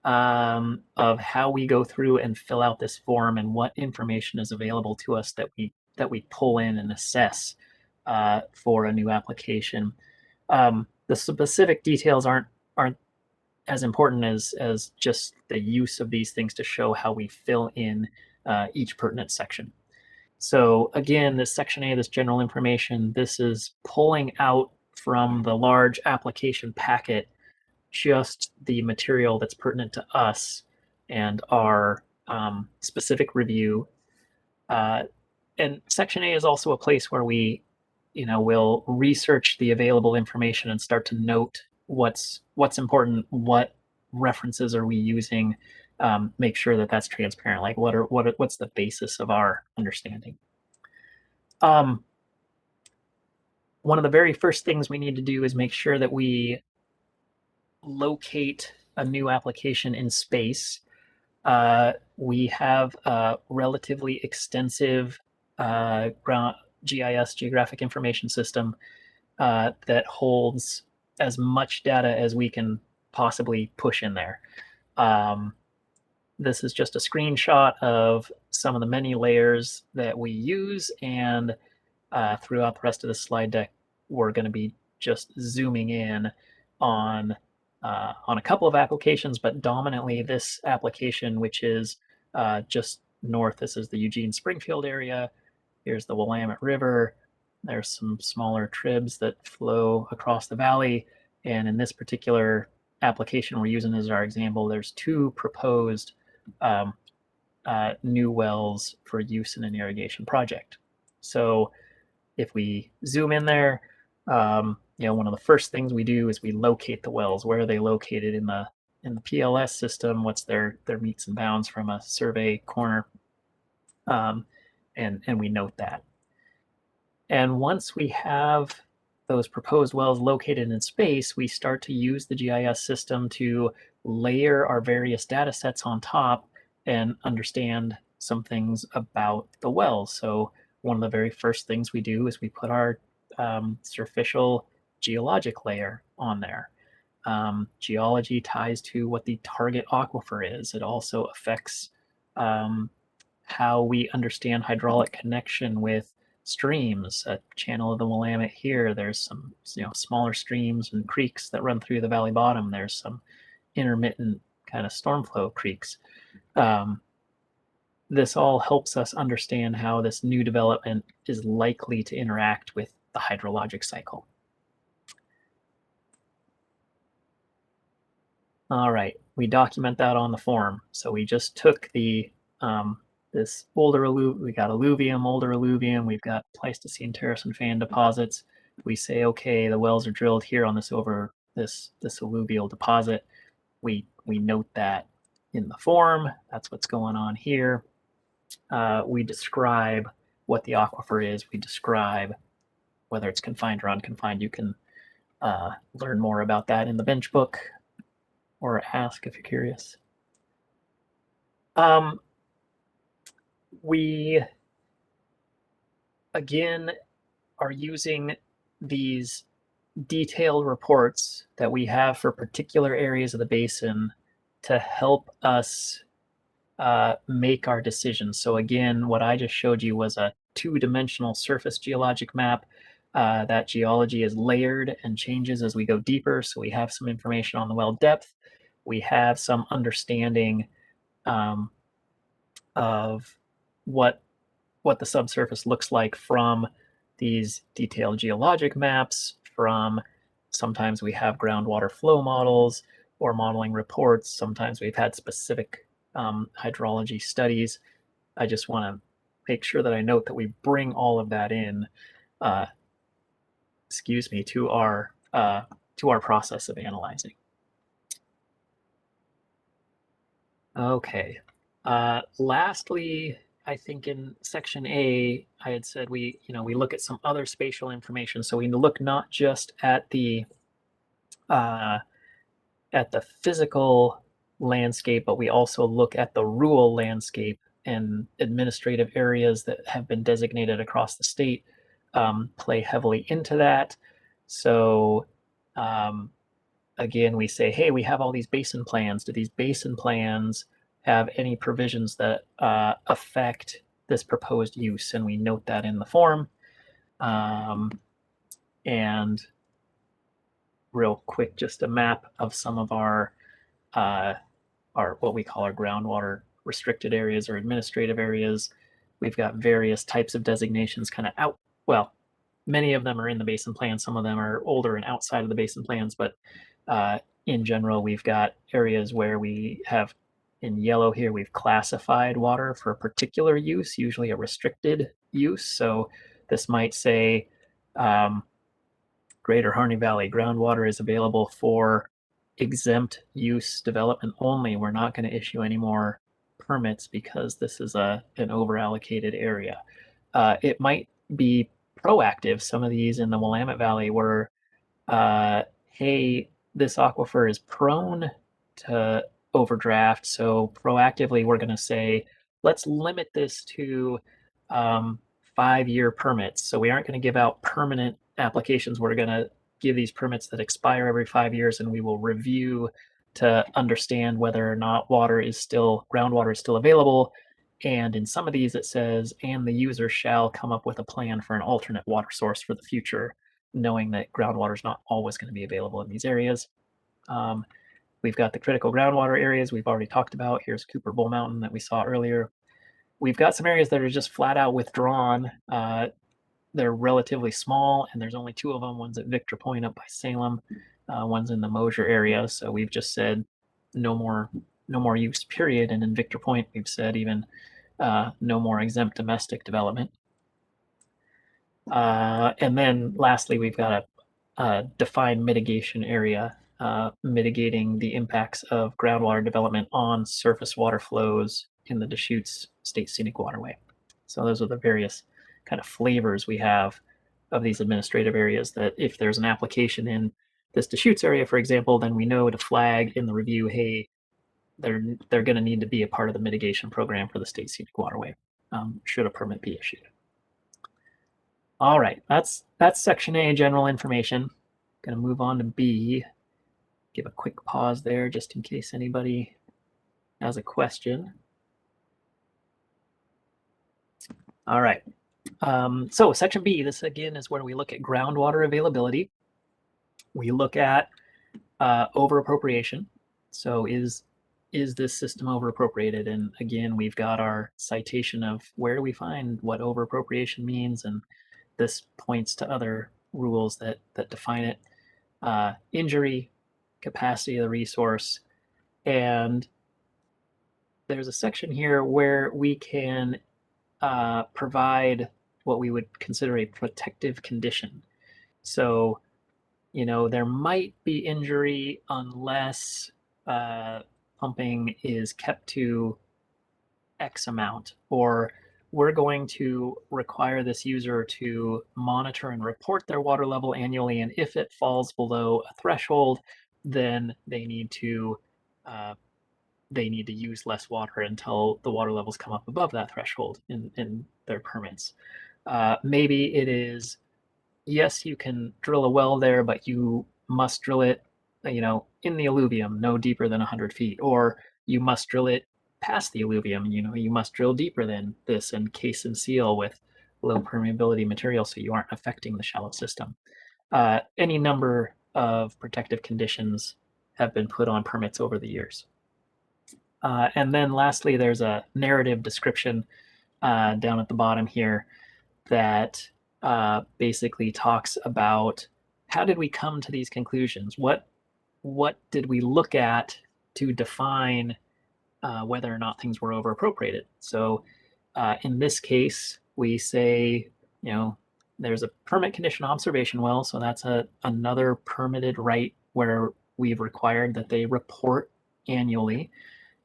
of how we go through and fill out this form and what information is available to us that we pull in and assess for a new application. The specific details aren't as important as just the use of these things to show how we fill in each pertinent section. So again, this section A, this general information, this is pulling out from the large application packet just the material that's pertinent to us and our specific review. And section A is also a place where we, will research the available information and start to note what's important, what references are we using, make sure that that's transparent. Like what's the basis of our understanding? One of the very first things we need to do is make sure that we locate a new application in space. We have a relatively extensive GIS, geographic information system, that holds as much data as we can possibly push in there. This is just a screenshot of some of the many layers that we use, and throughout the rest of the slide deck, we're going to be just zooming in on a couple of applications, but dominantly this application, which is just north. This is the Eugene Springfield area. Here's the Willamette River. There's some smaller tribs that flow across the valley. And in this particular application we're using as our example, there's 2 proposed new wells for use in an irrigation project. So if we zoom in there, one of the first things we do is we locate the wells. Where are they located in the PLS system? What's their meets and bounds from a survey corner? And we note that. And once we have those proposed wells located in space, we start to use the GIS system to layer our various data sets on top and understand some things about the wells. So one of the very first things we do is we put our superficial geologic layer on there. Geology ties to what the target aquifer is. It also affects how we understand hydraulic connection with streams. A channel of the Willamette here, there's some smaller streams and creeks that run through the valley bottom. There's some intermittent kind of storm flow creeks. This all helps us understand how this new development is likely to interact with the hydrologic cycle. All right, we document that on the form. So we just took the this older we got alluvium, older alluvium, we've got Pleistocene terrace and fan deposits. We say, okay, the wells are drilled here on this this alluvial deposit. We note that in the form. That's what's going on here. We describe what the aquifer is. We describe whether it's confined or unconfined. You can learn more about that in the bench book or ask if you're curious. We, again, are using these detailed reports that we have for particular areas of the basin to help us make our decisions. So again, what I just showed you was a 2-dimensional surface geologic map. That geology is layered and changes as we go deeper. So we have some information on the well depth. We have some understanding of what the subsurface looks like from these detailed geologic maps. From sometimes we have groundwater flow models or modeling reports. Sometimes we've had specific hydrology studies. I just want to make sure that I note that we bring all of that in, to our process of analyzing. Okay. Lastly, I think in section A, I had said we look at some other spatial information. So we look not just at the physical landscape, but we also look at the rural landscape, and administrative areas that have been designated across the state play heavily into that. So again, we say, hey, we have all these basin plans. Do these basin plans have any provisions that affect this proposed use? And we note that in the form. And real quick, just a map of some of our what we call our groundwater restricted areas or administrative areas. We've got various types of designations kind of out. Well, many of them are in the basin plan. Some of them are older and outside of the basin plans, but in general, we've got areas where we have, in yellow here, we've classified water for a particular use, usually a restricted use. So this might say Greater Harney Valley groundwater is available for exempt use development only. We're not going to issue any more permits because this is an over-allocated area. It might be proactive. Some of these in the Willamette Valley were, hey, this aquifer is prone to overdraft. So proactively, we're going to say, let's limit this to 5-year permits. So we aren't going to give out permanent applications. We're going to give these permits that expire every 5 years, and we will review to understand whether or not groundwater is still available. And in some of these, it says, and the user shall come up with a plan for an alternate water source for the future, knowing that groundwater is not always going to be available in these areas. We've got the critical groundwater areas we've already talked about. Here's Cooper Bull Mountain that we saw earlier. We've got some areas that are just flat out withdrawn. They're relatively small, and there's only 2 of them. One's at Victor Point up by Salem. One's in the Mosier area. So we've just said no more use, period. And in Victor Point, we've said even no more exempt domestic development. And then lastly, we've got a defined mitigation area, mitigating the impacts of groundwater development on surface water flows in the Deschutes State Scenic Waterway. So those are the various kind of flavors we have of these administrative areas, that if there's an application in this Deschutes area, for example, then we know to flag in the review, hey, they're going to need to be a part of the mitigation program for the State Scenic Waterway, should a permit be issued. All right, that's section A, general information. Going to move on to B. Give a quick pause there just in case anybody has a question. All right. So section B, this again is where we look at groundwater availability. We look at over appropriation. So is this system over appropriated? And again, we've got our citation of where do we find what over appropriation means, and this points to other rules that define it. Injury, capacity of the resource, and there's a section here where we can provide what we would consider a protective condition. So, there might be injury unless pumping is kept to X amount, or we're going to require this user to monitor and report their water level annually, and if it falls below a threshold, then they need to use less water until the water levels come up above that threshold in their permits. Maybe it is, yes, you can drill a well there, but you must drill it, in the alluvium, no deeper than 100 feet, or you must drill it past the alluvium. You must drill deeper than this and case and seal with low permeability material so you aren't affecting the shallow system. Any number of protective conditions have been put on permits over the years. And then lastly, there's a narrative description down at the bottom here that basically talks about how did we come to these conclusions? What did we look at to define whether or not things were over appropriated? So in this case, we say, there's a permit condition observation well, so that's another permitted right where we've required that they report annually.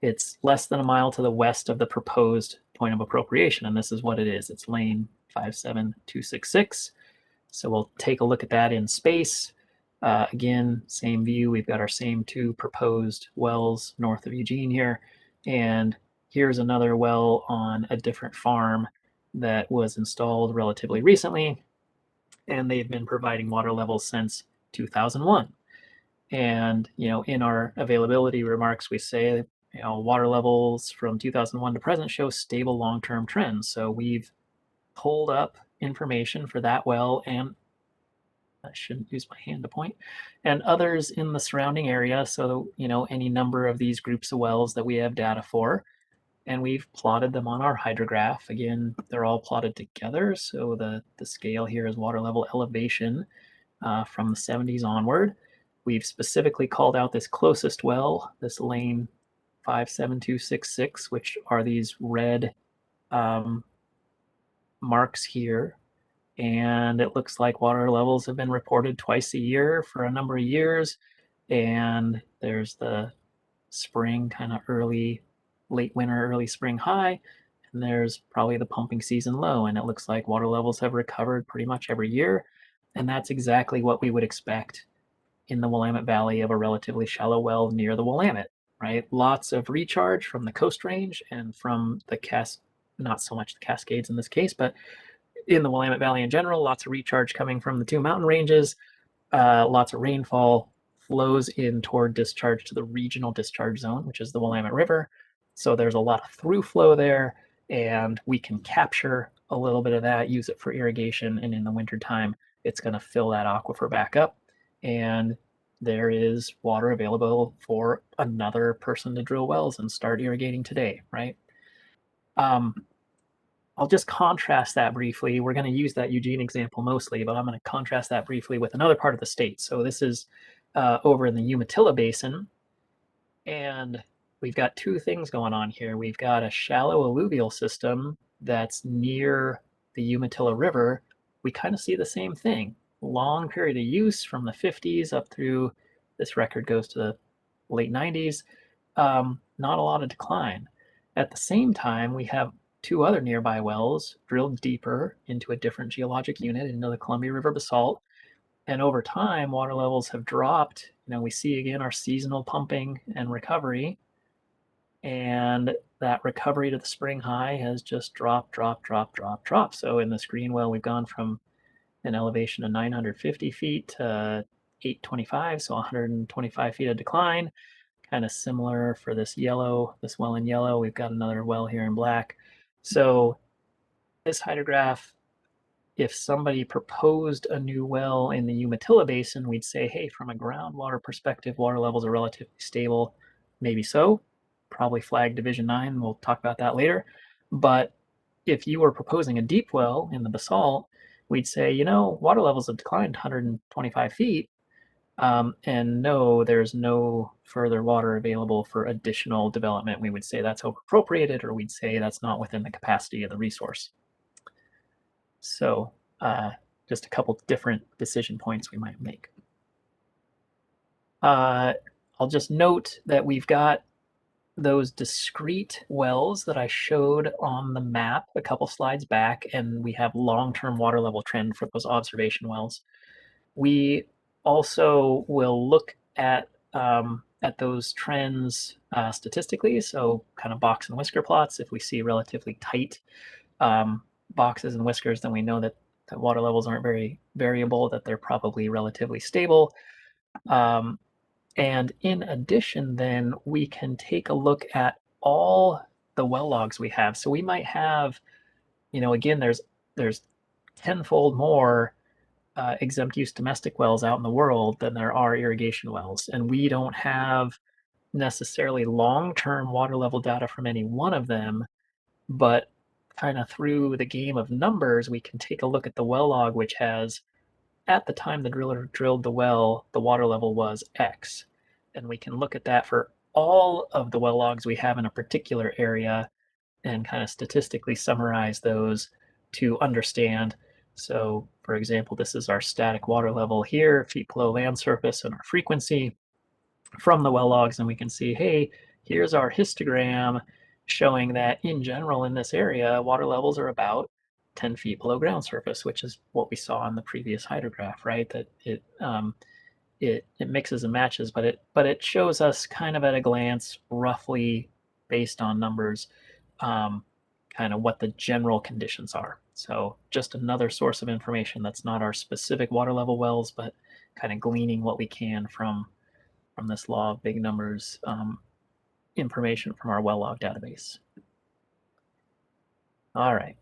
It's less than a mile to the west of the proposed point of appropriation, and this is what it is. It's lane 57266. So we'll take a look at that in space. Again, same view. We've got our same 2 proposed wells north of Eugene here. And here's another well on a different farm that was installed relatively recently. And they've been providing water levels since 2001. And, in our availability remarks, we say, water levels from 2001 to present show stable long-term trends. So we've pulled up information for that well, and I shouldn't use my hand to point, and others in the surrounding area. So, any number of these groups of wells that we have data for, and we've plotted them on our hydrograph. Again, they're all plotted together. So the scale here is water level elevation from the 70s onward. We've specifically called out this closest well, this lane 57266, which are these red marks here. And it looks like water levels have been reported twice a year for a number of years. And there's the spring, kind of late winter, early spring high. And there's probably the pumping season low. And it looks like water levels have recovered pretty much every year. And that's exactly what we would expect in the Willamette Valley of a relatively shallow well near the Willamette, right? Lots of recharge from the Coast Range and from the not so much the Cascades in this case, but in the Willamette Valley in general, lots of recharge coming from the 2 mountain ranges. lots of rainfall flows in toward discharge to the regional discharge zone, which is the Willamette River. So there's a lot of through flow there, and we can capture a little bit of that, use it for irrigation, and in the wintertime, it's going to fill that aquifer back up. And there is water available for another person to drill wells and start irrigating today, right? I'll just contrast that briefly. We're going to use that Eugene example mostly, but I'm going to contrast that briefly with another part of the state. So this is over in the Umatilla Basin, and we've got two things going on here. We've got a shallow alluvial system that's near the Umatilla River. We kind of see the same thing. Long period of use from the 50s up through, this record goes to the late 90s. Not a lot of decline. At the same time, we have two other nearby wells drilled deeper into a different geologic unit, into the Columbia River basalt. And over time, water levels have dropped. We see again our seasonal pumping and recovery. And that recovery to the spring high has just dropped. So in this green well, we've gone from an elevation of 950 feet to 825, so 125 feet of decline. Kind of similar for this well in yellow. We've got another well here in black. So this hydrograph, if somebody proposed a new well in the Umatilla Basin, we'd say, hey, from a groundwater perspective, water levels are relatively stable. Maybe so. Probably flag Division 9. We'll talk about that later. But if you were proposing a deep well in the basalt, we'd say, water levels have declined 125 feet. And no, there's no further water available for additional development. We would say that's overappropriated, or we'd say that's not within the capacity of the resource. So just a couple different decision points we might make. I'll just note that we've got those discrete wells that I showed on the map a couple slides back, and we have long-term water level trend for those observation wells. We also will look at those trends statistically, so kind of box and whisker plots. If we see relatively tight boxes and whiskers, then we know that water levels aren't very variable, that they're probably relatively stable. And in addition, then we can take a look at all the well logs we have. So we might have, again, there's tenfold more exempt use domestic wells out in the world than there are irrigation wells. And we don't have necessarily long-term water level data from any one of them, but kind of through the game of numbers, we can take a look at the well log, which has, at the time the driller drilled the well, the water level was X. And we can look at that for all of the well logs we have in a particular area and kind of statistically summarize those to understand. So for example, this is our static water level here, feet below land surface, and our frequency from the well logs. And we can see, hey, here's our histogram showing that in general in this area, water levels are about 10 feet below ground surface, which is what we saw in the previous hydrograph, right? That it mixes and matches, but it shows us kind of at a glance, roughly based on numbers, kind of what the general conditions are. So just another source of information that's not our specific water level wells, but kind of gleaning what we can from this law of big numbers information from our well log database. All right.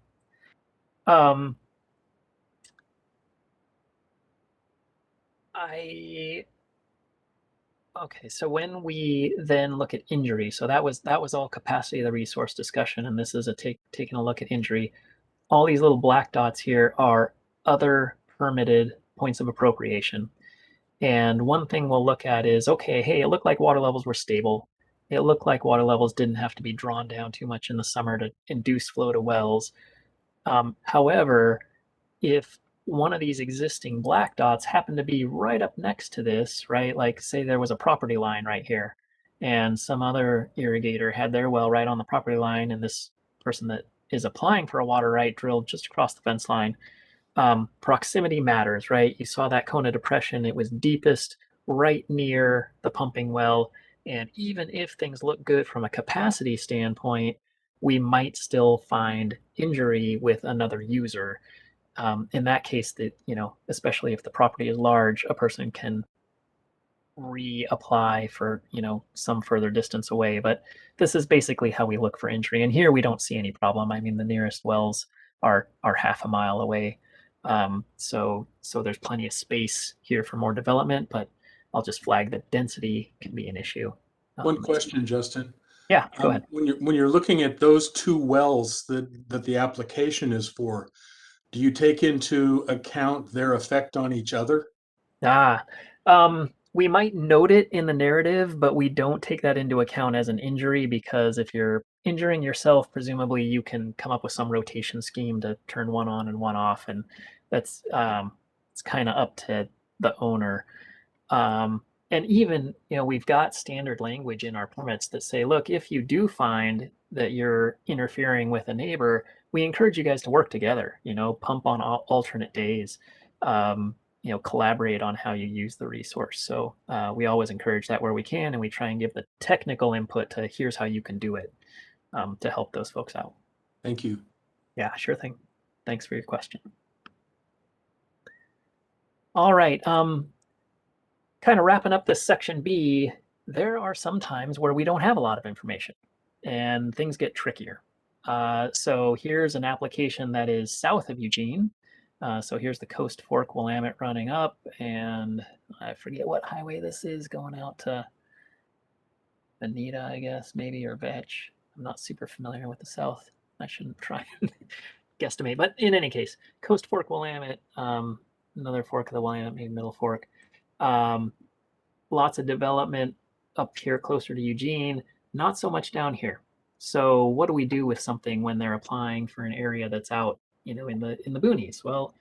Okay, so when we then look at injury, so that was all capacity of the resource discussion, and this is taking a look at injury. All these little black dots here are other permitted points of appropriation. And one thing we'll look at is, okay, hey, it looked like water levels were stable. It looked like water levels didn't have to be drawn down too much in the summer to induce flow to wells. However, if one of these existing black dots happened to be right up next to this, right? Like say there was a property line right here and some other irrigator had their well right on the property line, and this person that is applying for a water right drilled just across the fence line. Proximity matters, right? You saw that cone of depression. It was deepest right near the pumping well. And even if things look good from a capacity standpoint, we might still find injury with another user. in that case, that especially if the property is large, a person can reapply for some further distance away. But this is basically how we look for injury. And here we don't see any problem. I mean, the nearest wells are half a mile away. So there's plenty of space here for more development, but I'll just flag that density can be an issue. One question, Justin. Yeah, go ahead. When you're looking at those two wells that the application is for, do you take into account their effect on each other? We might note it in the narrative, but we don't take that into account as an injury, because if you're injuring yourself, presumably you can come up with some rotation scheme to turn one on and one off, and that's it's kind of up to the owner. And even, we've got standard language in our permits that say, look, if you do find that you're interfering with a neighbor, we encourage you guys to work together, pump on alternate days, collaborate on how you use the resource. So we always encourage that where we can, and we try and give the technical input to here's how you can do it to help those folks out. Thank you. Yeah, sure thing. Thanks for your question. All right. Kind of wrapping up this section B, there are some times where we don't have a lot of information and things get trickier. So here's an application that is south of Eugene. So here's the Coast Fork Willamette running up, and I forget what highway this is, going out to Bonita, I guess, maybe, or Vetch. I'm not super familiar with the south. I shouldn't try and guesstimate, but in any case, Coast Fork Willamette, another fork of the Willamette, maybe Middle Fork. Lots of development up here closer to Eugene, not so much down here. So what do we do with something when they're applying for an area that's out, in the boonies? Well,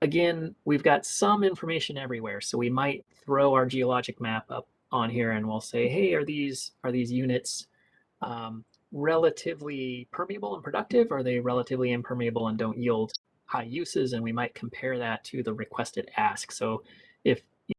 again, we've got some information everywhere. So we might throw our geologic map up on here and we'll say, hey, are these units relatively permeable and productive? Are they relatively impermeable and don't yield high uses? And we might compare that to the requested ask. So if